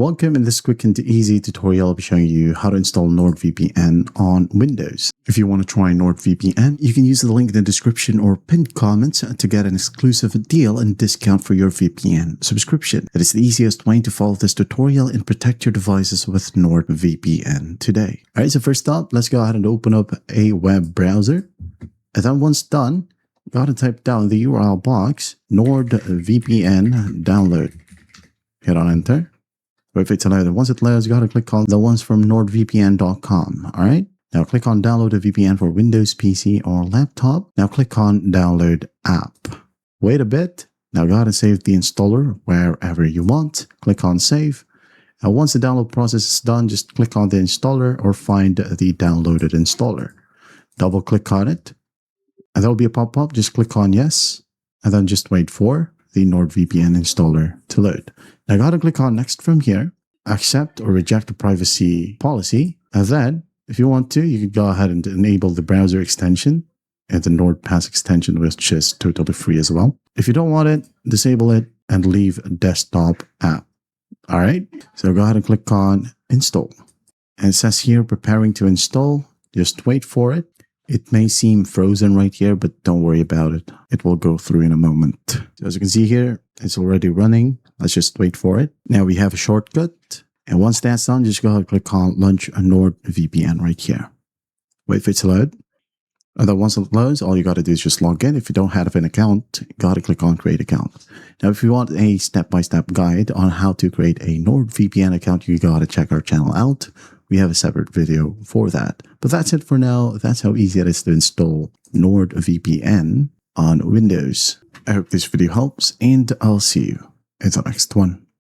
Welcome. In this quick and easy tutorial, I'll be showing you how to install NordVPN on Windows. If you want to try NordVPN, you can use the link in the description or pinned comments to get an exclusive deal and discount for your VPN subscription. It is the easiest way to follow this tutorial and protect your devices with NordVPN today. Alright, so first up, let's go ahead and open up a web browser. And then once done, go ahead and type down the URL box, NordVPN download. Hit on enter. Wait for it to load. Once it loads, you got to click on the ones from NordVPN.com. All right. Now click on download a VPN for Windows PC or laptop. Now click on download app. Wait a bit. Now go ahead and save the installer wherever you want. Click on save. Now once the download process is done, just click on the installer or find the downloaded installer. Double click on it. And there will be a pop-up. Just click on yes. And then just wait for the NordVPN installer to load. Now go ahead and click on next from here. Accept or reject the privacy policy. And then if you want to, you can go ahead and enable the browser extension and the NordPass extension, which is totally free as well. If you don't want it, disable it and leave desktop app. All right. So go ahead and click on install. And it says here preparing to install. Just wait for it. It may seem frozen right here, but don't worry about it. It will go through in a moment. So as you can see here, it's already running. Let's just wait for it. Now we have a shortcut. And once that's done, just go ahead and click on launch a NordVPN right here. Wait for it to load. And then once it loads, all you got to do is just log in. If you don't have an account, you got to click on create account. Now, if you want a step-by-step guide on how to create a NordVPN account, you got to check our channel out. We have a separate video for that. But that's it for now. That's how easy it is to install NordVPN on Windows. I hope this video helps, and I'll see you in the next one.